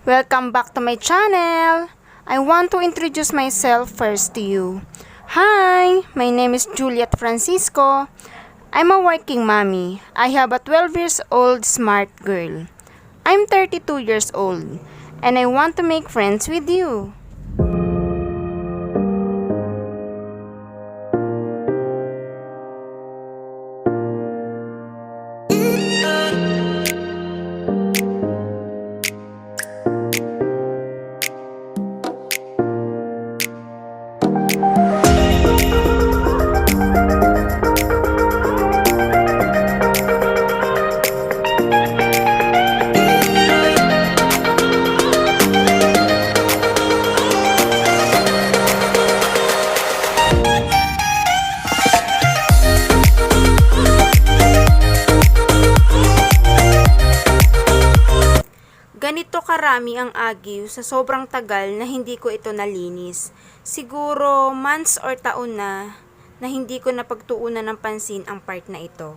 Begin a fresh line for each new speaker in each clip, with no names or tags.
Welcome back to my channel. I want to introduce myself first to you. Hi, my name is Juliet Francisco. I'm a working mommy. I have a 12 years old smart girl. I'm 32 years old and I want to make friends with you. Ganito karami ang agiw sa sobrang tagal na hindi ko ito nalinis. Siguro months or taon na hindi ko napagtuunan ng pansin ang part na ito.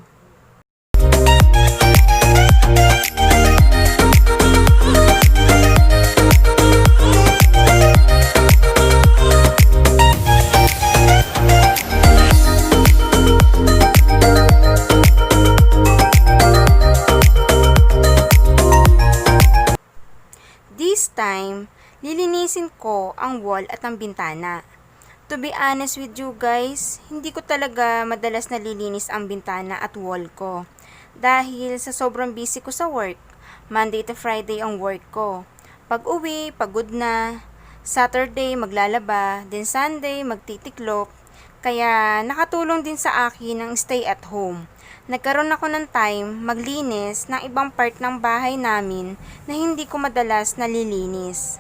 This time, lilinisin ko ang wall at ang bintana. To be honest with you guys, hindi ko talaga madalas nalilinis ang bintana at wall ko. Dahil sa sobrang busy ko sa work, Monday to Friday ang work ko. Pag-uwi, pagod na. Saturday, maglalaba. Then Sunday, magtitiklop. Kaya nakatulong din sa akin ang stay at home. Nagkaroon ako ng time maglinis ng ibang part ng bahay namin na hindi ko madalas nalilinis.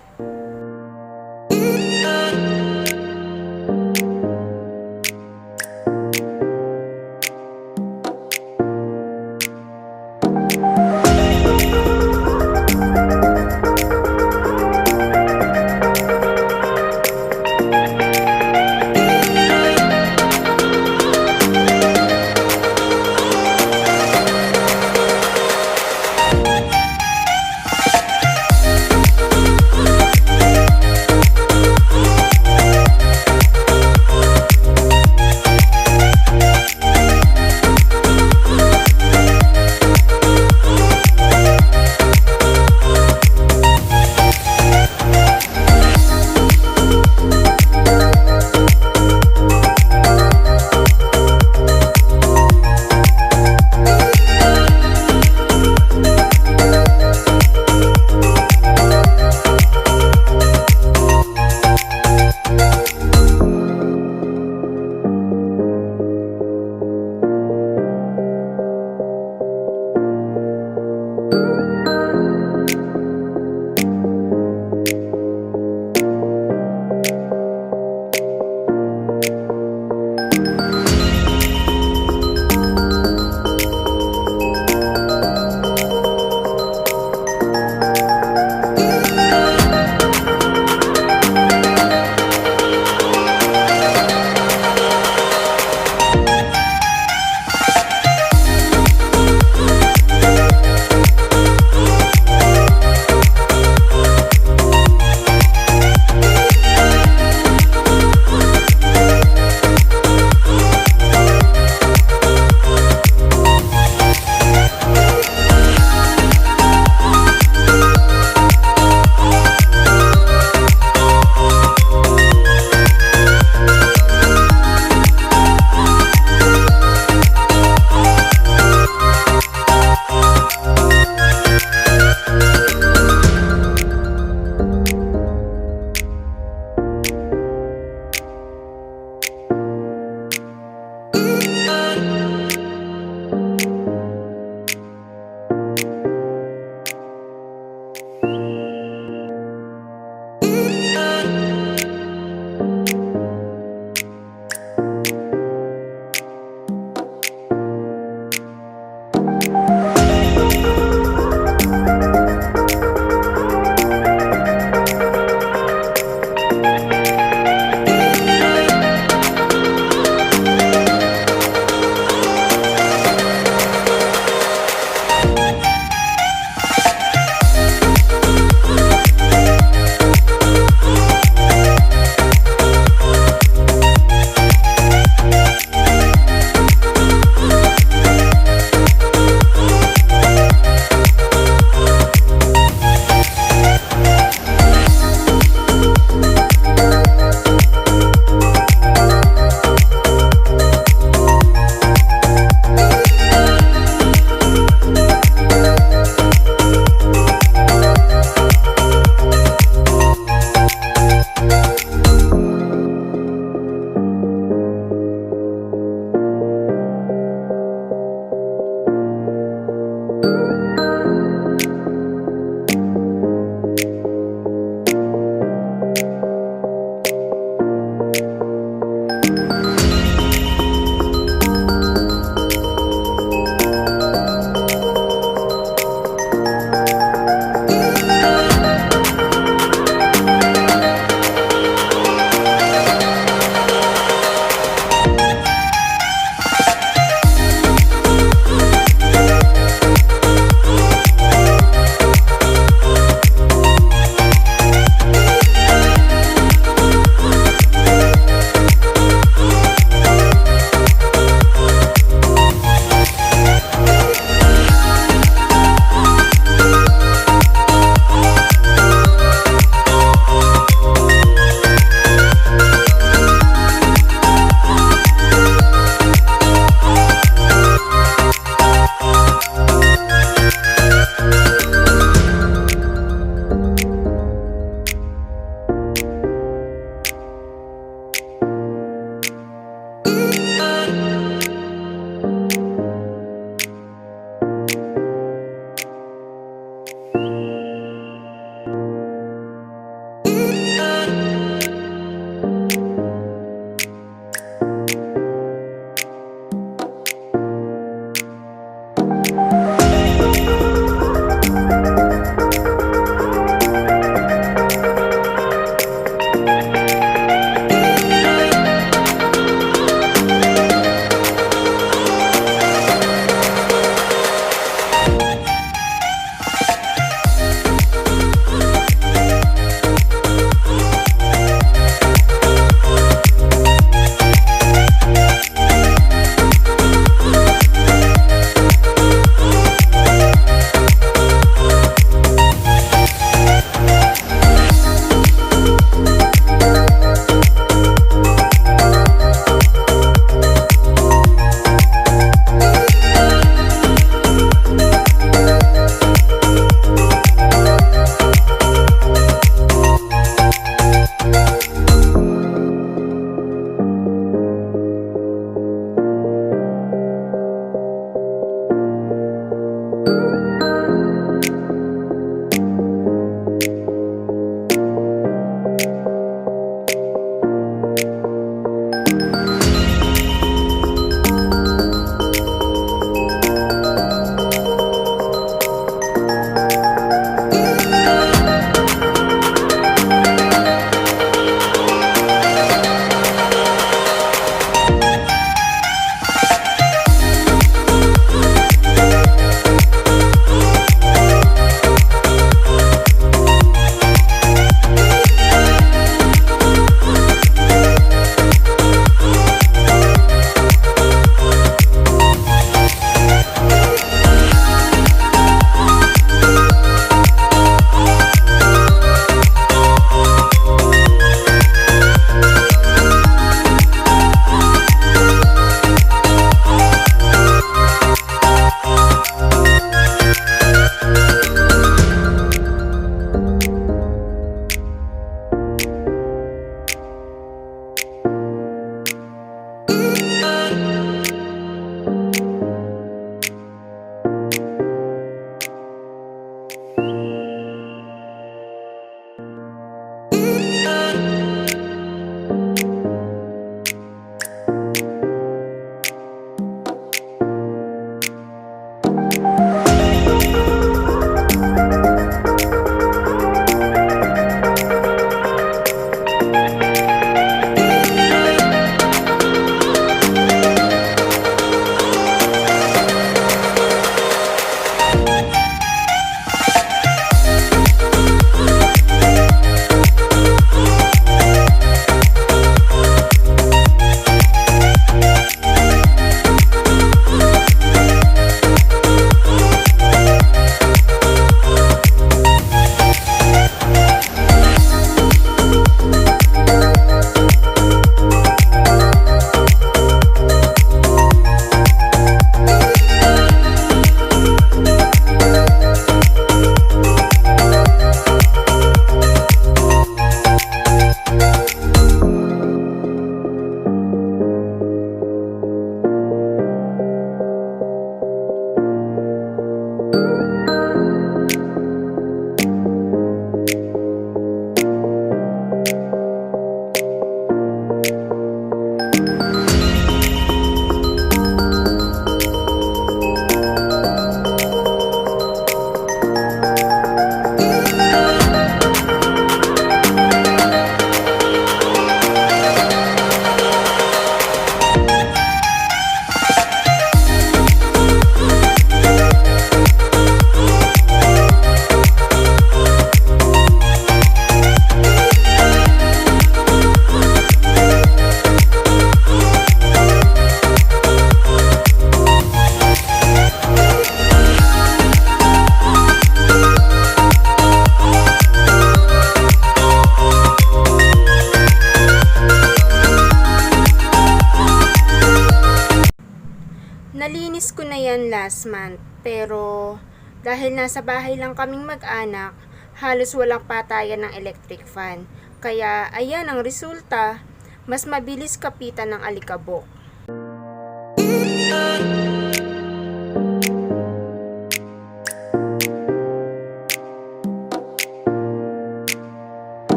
Nalinis ko na yan last month, pero dahil nasa bahay lang kaming mag-anak, halos walang patayan ng electric fan. Kaya ayan ang resulta, mas mabilis kapitan ng alikabok.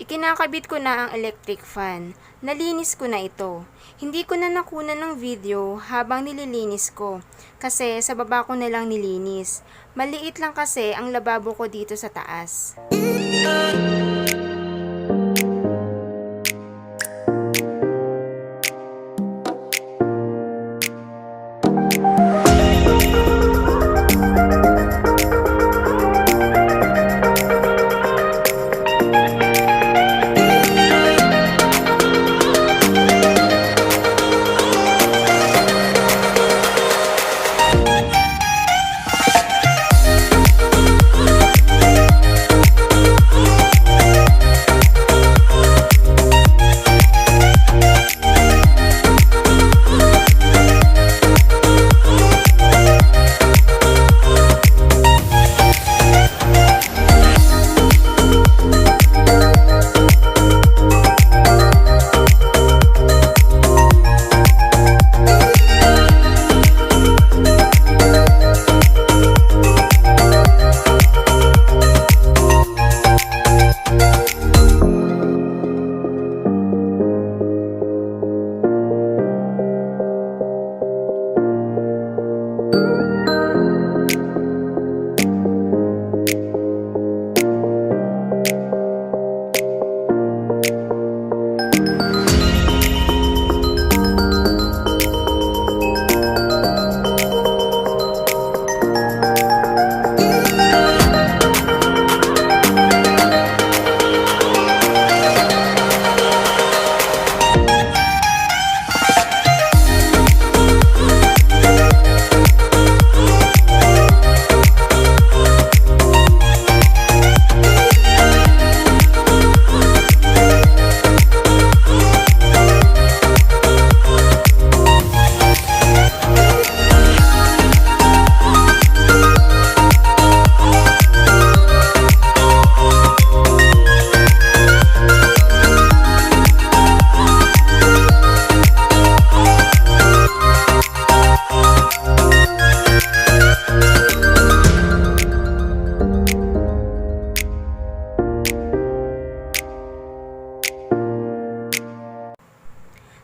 Ikinakabit ko na ang electric fan. Nalinis ko na ito. Hindi ko na nakunan ng video habang nililinis ko kasi sa baba ko na lang nilinis. Maliit lang kasi ang lababo ko dito sa taas.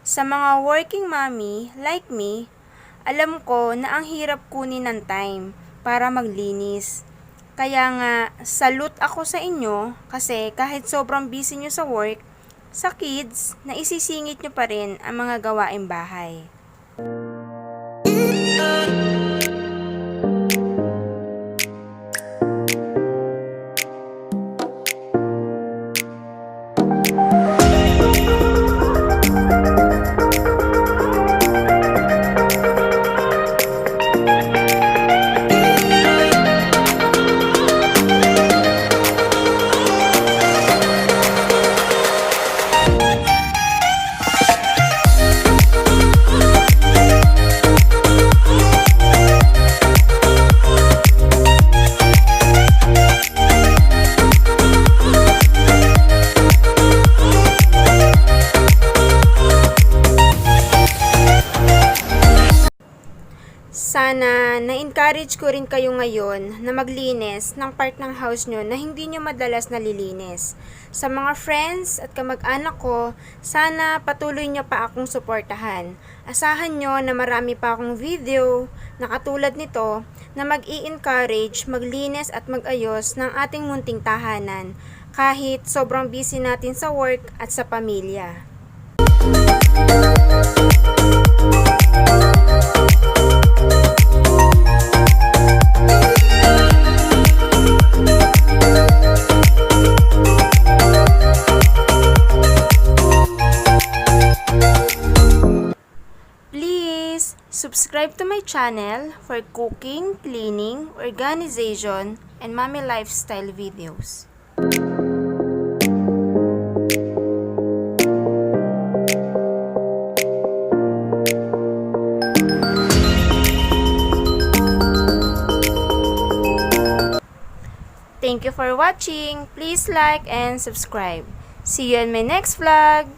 Sa mga working mommy like me, alam ko na ang hirap kunin ng time para maglinis. Kaya nga, salute ako sa inyo kasi kahit sobrang busy nyo sa work, sa kids, naisisingit nyo pa rin ang mga gawaing bahay. Sana na-encourage ko rin kayo ngayon na maglinis ng part ng house nyo na hindi nyo madalas nalilinis. Sa mga friends at kamag-anak ko, sana patuloy nyo pa akong suportahan. Asahan nyo na marami pa akong video na katulad nito na mag-i-encourage, maglinis at mag-ayos ng ating munting tahanan kahit sobrang busy natin sa work at sa pamilya. Subscribe to my channel for cooking, cleaning, organization, and mommy lifestyle videos. Thank you for watching. Please like and subscribe. See you in my next vlog.